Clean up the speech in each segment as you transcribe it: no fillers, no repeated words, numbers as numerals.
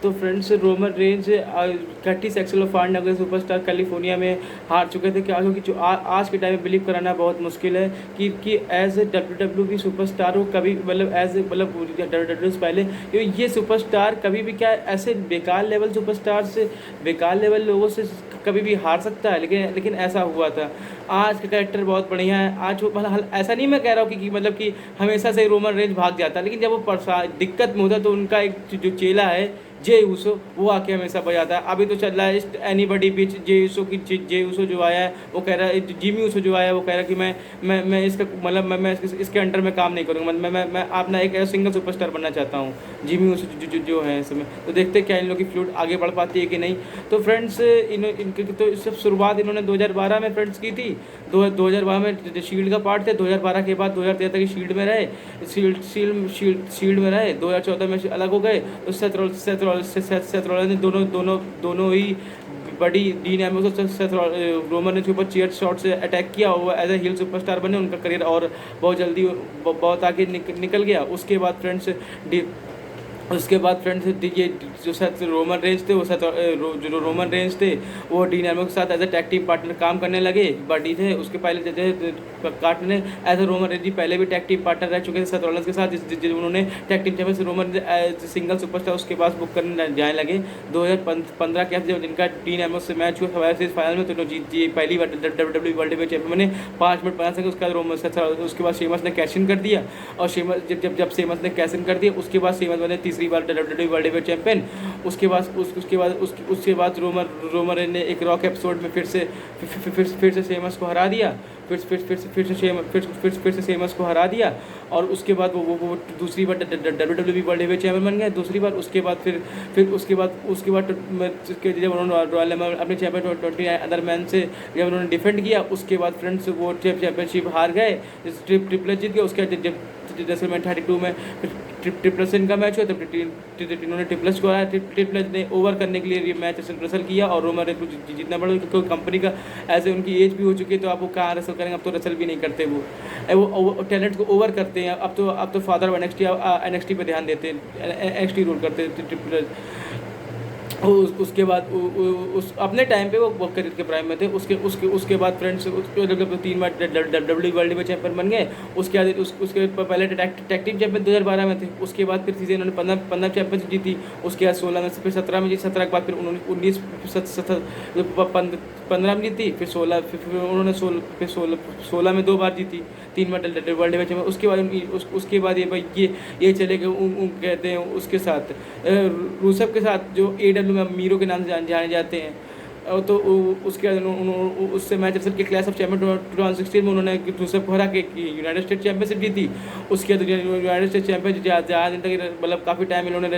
तो friends Roman Reigns Curtis Axel और फार्नगर सुपरस्टार कैलिफोर्निया में हार चुके थे। क्या, क्योंकि जो आज के टाइम में बिलीव कराना बहुत मुश्किल है कि एज ए WWE सुपरस्टार हो कभी, मतलब एज ए मतलब WWE से पहले ये सुपरस्टार कभी भी क्या ऐसे बेकार लेवल सुपरस्टार से, बेकार लेवल लोगों से कभी भी हार सकता है। लेकिन ऐसा हुआ था। आज का कैरेक्टर बहुत बढ़िया है। आज वो मतलब ऐसा नहीं मैं कह रहा हूँ कि मतलब कि हमेशा से रोमन रेंज भाग जाता, लेकिन जब वो दिक्कत में होता तो उनका एक जो चेला है जे यूसो, वो आके हमेशा बजाता है। अभी तो चल रहा है एनीबडी बीच जे यूसो की, जे यूसो जो आया है वो कह रहा है, जिमी यूसो जो आया है वो कह रहा है कि मैं इसका मतलब मैं इसके अंडर में काम नहीं करूँगा, मैं अपना एक सिंगल सुपरस्टार बनना चाहता हूँ। जिमी यूसो जो है इस समय, तो देखते हैं क्या इन लोग की फ्लूड आगे बढ़ पाती है कि नहीं। तो फ्रेंड्स इनकी तो सब शुरुआत इन्होंने 2012 में फ्रेंड्स की थी। 2012 में शील्ड का पार्ट थे। 2012 के बाद 2013 तक शील्ड में रहे, शील्ड में रहे। 2014 में अलग हो गए। तो सेथ रॉलिंस ने दोनों ही बड़ी डीन एम्ब्रोस रोमन ने ऊपर चेयर शॉट से अटैक किया और वो एज ए हिल सुपरस्टार बने। उनका करियर और बहुत जल्दी बहुत आगे निकल गया। उसके बाद फ्रेंड्स ये जो सेथ रोमन रेंज थे, वो जो रोमन रेंज थे वो डीन एम्ब्रोस के साथ as a tag team partner काम करने लगे। बडी थे उसके पहले कार्ट ने एज ए रोमन रेंज पहले भी टैग टीम पार्टनर रह चुके थे सेथ रॉलिंस के साथ, उन्होंने tag team champion Roman single superstar उसके पास बुक करने जाने लगे। 2015 के जब जिनका डीन एम्ब्रोस से मैच हुआ फाइनल में, तो जीत पहली बार WWE वर्ल्ड हेवीवेट चैंपियन बने 5 मिनट 5 सेकंड। उसके बाद उसके बाद शेमस ने कैश इन कर दिया, और शेमस जब शेमस ने कैश इन कर दिया उसके बाद शेमस बने तीसरी बार WWE वर्ल्ड हेवीवेट चैंपियन। उसके बाद रोमन रेंज ने एक रॉक एपिसोड में फिर से शेमस को हरा दिया, फिर से शेमस को हरा दिया। और उसके बाद वो दूसरी बार WWE वर्ल्ड हेवीवेट चैंपियन बन गए दूसरी बार। उसके बाद जब उन्होंने रॉयल रंबल अपने चैंपियन 29 अदर मैन से जब उन्होंने डिफेंड किया, उसके बाद फ्रेंड्स वो चैंपियनशिप हार गए, ट्रिपल एच जीत गए। उसके बाद जब रेसलमैनिया 32 में ट्रिपल एच का मैच हुआ तब इन्होंने ट्रिपल एच को हराया। ट्रिपल एच ने ओवर करने के लिए ये मैच रेसल किया और रोमन रेंज को जीतना पड़ा, क्योंकि कंपनी का ऐसे उनकी एज भी हो चुकी है, तो आप वो कहाँ रेसल करेंगे। अब तो रेसल भी नहीं करते वो टैलेंट को ओवर करते हैं। अब तो फादर ऑफ NXT पे ध्यान देते हैं, NXT रूल करते हैं ट्रिपल एच। उसके बाद उस अपने टाइम पे वो करियर के प्राइम में थे। उसके बाद फ्रेंड्स जब 3 बार WWE वर्ल्ड में चैंपियन बन गए। उसके पहले टैग टीम चैंपियन 2012 में थे। उसके बाद फिर सीधे इन्होंने 15 चैंपियनशिप जीती। उसके बाद 16 में से फिर 17 में जीती। 17 के बाद फिर उन्होंने 15 में जीती। फिर 16 में 2 बार जीती, 3 बार वर्ल्ड में चैंपियन। उसके बाद ये चले गए कहते हैं उसके साथ रूसव के साथ, जो AW में मीरो के नाम से जाने जाते हैं। तो उसके बाद उससे मैच रेसल के क्लास ऑफ चैंपियन 2016 में उन्होंने रूसव को हरा के यूनाइटेड स्टेट चैंपियनशिप जीती। उसके बाद यूनाइटेड स्टेट चैंपियन ज़्यादा दिन तक मतलब काफ़ी टाइम इन्होंने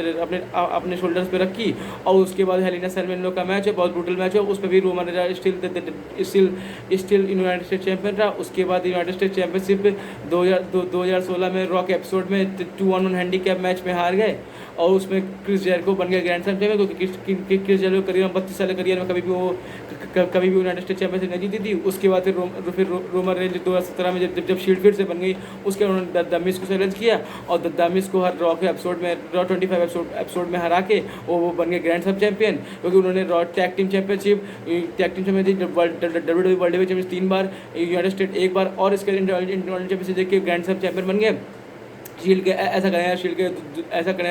अपने शोल्डर्स पे रखी। और उसके बाद हेल इन अ सेल में इन लोग का मैच है, बहुत ब्रूटल मैच है। उस पर भी Roman still United state champion रहा। उसके बाद यूनाइटेड स्टेट चैंपियनशिप 2016 में रॉक एपिसोड में 2-on-1 हैंडीकैप मैच में हार गए। और उसमें क्रिस जेरिको बन गया ग्रैंड स्लैम चैंपियन, क्योंकि क्रिस जेरिको करियर 32 साल करियर में कभी भी यूनाइटेड स्टेट चैंपियनशिप नहीं जीती थी। उसके बाद फिर रोमन रेंज 2017 में जब शील्ड फिर से बन गई, उसके बाद उन्होंने द मिज को चैलेंज किया और द मिज को हर रॉ के एपिसोड में रॉ 25 एपिसोड में हरा के वो बन गए ग्रैंड स्लैम चैंपियन, क्योंकि उन्होंने raw tag team championship WWE world champion 3 बार, यूनाइटेड स्टेट 1 बार और इसके इंटरनेशनल चैंपियनशिप देख के ग्रैंड स्लैम चैंपियन बन गए। शील्ड के ऐसा करें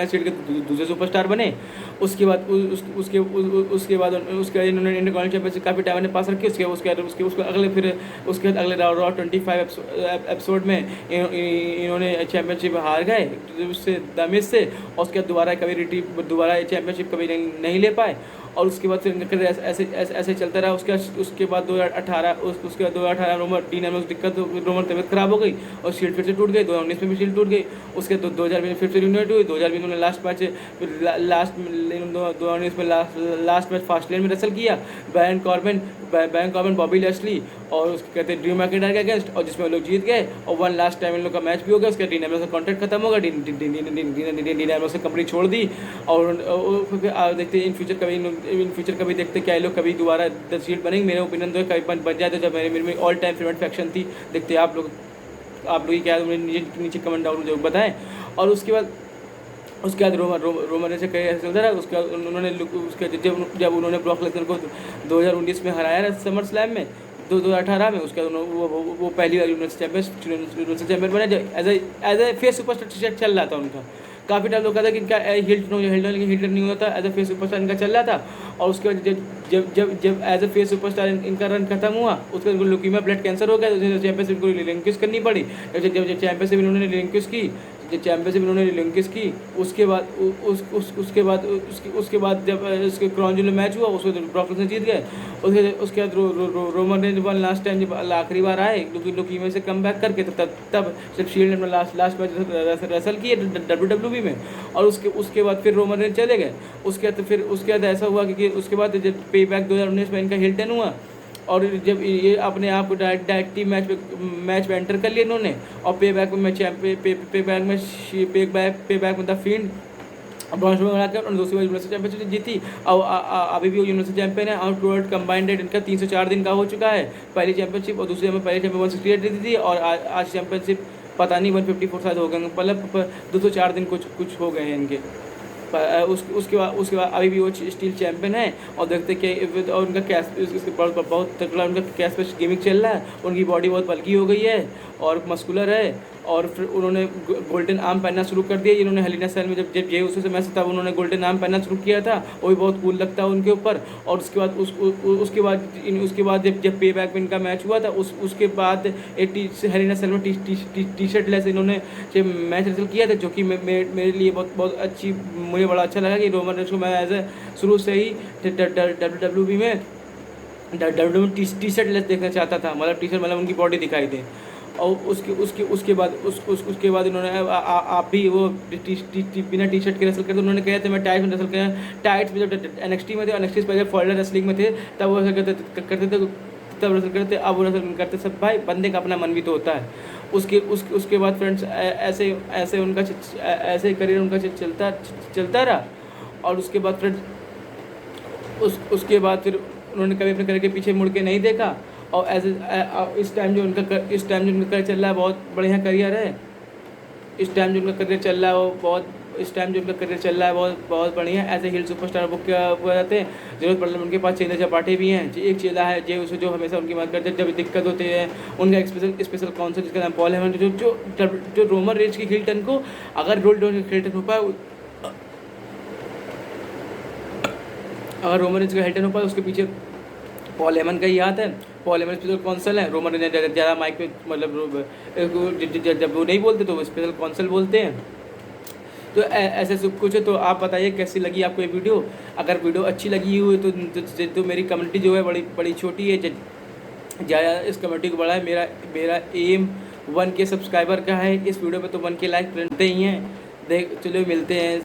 शील्ड के दूसरे सुपरस्टार बने। उसके बाद इन्होंने इंटरकॉन्टिनेंटल चैंपियनशिप काफ़ी टाइम ने पास रखी। उसके अगले रॉ 25 एपिसोड में इन्होंने चैंपियनशिप हार गए उससे दमिश से। और उसके बाद दोबारा चैंपियनशिप कभी नहीं ले पाए। और उसके बाद फिर ऐसे चलता रहा। उसके बाद 2018 रोमन डीन एम्ब्रोस दिक्कत, रोमन तबियत खराब हो गई और शील्ड फिर से टूट गई। 2019 में भी शील्ड टूट गई। उसके 2020 में फिर से यूनाइट हुई। 2020 में उन्होंने लास्ट मैच फास्ट लेन में रेसल किया बैरन कॉर्बिन बॉबी लैशली और उसके कहते हैं ड्रू मैकिंटायर के अगेंस्ट, और जिसमें लोग जीत गए और वन लास्ट टाइम इन लोग का मैच भी हो गया। उसके डीन एम्ब्रोस का कॉन्ट्रैक्ट खत्म होगा। डीन एम्ब्रोस ने कंपनी छोड़ दी। और देखते हैं इन फ्यूचर कभी देखते क्या ये लोग कभी दोबारा द शील्ड बनेंगे। मेरे ओपिनियन तो कभी बन जाए तो जब मेरे में ऑल टाइम फेवरेट फैक्शन थी। देखते हैं आप लोग क्या नीचे कमेंट डाउन जो बताएं। और उसके बाद उसके बाद रोमन रेंज से कई ऐसे चलता रहा। उसके बाद उन्होंने उसके जब उन्होंने ब्रॉक लेसनर को 2019 में हराया था समर स्लैम में, 2018 में। उसके बाद वो पहली बार यूनिवर्सल चैम्पियन बने। एज ए फेस सुपरस्टार चल रहा था उनका। काफ़ी टाइम लोग कहता था कि इनका हिल्टन नहीं होता, एज ए फेस सुपरस्टार इनका चल रहा था। और उसके बाद जब एज ए फेस सुपरस्टार इनका रन खत्म हुआ, उसके बाद लुकीमिया ब्लड कैंसर हो गया, तो चैंपियनशिप को रिलिंक्विश करनी पड़ी। जब चैंपियनशिप इन्होंने रिलिंक्विश की, उसके बाद जब उसके क्राउन ज्वेल मैच हुआ, उसको ब्रॉक लेसनर जीत गए। उसके बाद Roman Reigns one last time जब आखिरी बार आए लुकीमिया से कम बैक करके, तब जब शील्ड में लास्ट मैच रेसल किए WWE में। और उसके बाद फिर रोमन रेंज चले गए। उसके बाद ऐसा हुआ कि उसके बाद जब पे बैक 2019 में इनका हिल्टन हुआ, और जब ये अपने आप को डायरेक्ट टीम मैच में एंटर कर लिया इन्होंने। और पे बैक में द फील्ड ब्रॉन्ज में बनाकर और दूसरी बार यूनिवर्सल चैंपियनशिप जीती। और अभी भी वो यूनिवर्सल चैंपियन है। और टोटल कंबाइंड रेट इनका 304 दिन का हो चुका है, पहली चैंपियनशिप। और दूसरी में पहले चैंपियन 168 दी थी, और आज चैंपियनशिप पता नहीं 154 शायद हो गए, मतलब 204 दिन कुछ हो गए हैं इनके। उसके बाद अभी भी वो स्टील चैंपियन है। और देखते कि और उनका बहुत तगड़ा उनका कैश पे गेमिंग चल रहा है। उनकी बॉडी बहुत बल्की हो गई है और मस्कुलर है। और फिर उन्होंने गोल्डन आर्म पहनना शुरू कर दिया। इन्होंने हेलिना सेल में जब जे उससे मैच तब उन्होंने गोल्डन आर्म पहनना शुरू किया था, वो भी बहुत कूल लगता है उनके ऊपर। और उसके बाद जब पे बैक में इनका मैच हुआ था, उसके बाद हेलिना सेल में टी शर्ट लेस इन्होंने मैच रिजल्ट किया था, जो कि मेरे लिए बहुत अच्छी, मुझे बड़ा अच्छा लगा कि रोमन रेंज को मैं एज ए शुरू से ही WWE में टी शर्ट लेस देखना चाहता था, मतलब टी शर्ट मतलब उनकी बॉडी दिखाई दे। और उसके बाद इन्होंने आप भी वो बिना टी शर्ट के रेसल करते। उन्होंने कहा था मैं टाइट्स में रेसल किया, टाइट्स में जब NXT में थे, NXT से पहले फोल्डर रेसलिंग में थे, तब वो रेसल करते थे, तब रेसल करते। अब वो रेसल करते सब भाई, बंदे का अपना मन भी तो होता है। उसके बाद फ्रेंड्स ऐसे करियर उनका चलता रहा। और उसके बाद फ्रेंड्स फिर उन्होंने कभी अपने करियर के पीछे मुड़ के नहीं देखा। और इस टाइम जो उनका करियर चल रहा है, बहुत बढ़िया करियर है। इस टाइम जो उनका करियर चल रहा है बहुत बढ़िया। ऐसे हिल सुपरस्टार बुक जाते हैं। जरूरत पड़ने उनके पास चेला चपाटे भी हैं। एक चेला है जो हमेशा उनकी मदद करते हैं जब दिक्कत होती है। उनका एक स्पेशल काउंसिल जिसका नाम पॉल हेमन, जो रोमन रेंज की हिल्टन को अगर हिल्टन हो पाए उसके पीछे पॉल हेमन का ही हाथ है। पॉल हेमन स्पेशल काउंसिल है। रोमन रेंज ज़्यादा माइक पे मतलब जब वो नहीं बोलते तो वो स्पेशल काउंसिल बोलते हैं। तो ऐसे सब कुछ है। तो आप बताइए कैसी लगी आपको ये वीडियो। अगर वीडियो अच्छी लगी हुई तो मेरी कम्युनिटी जो है बड़ी छोटी है, ज़्यादा इस कम्युनिटी को बढ़ाए। मेरा एम 1K सब्सक्राइबर का है। इस वीडियो पे तो 1K लाइक बनते ही हैं। चलो मिलते हैं।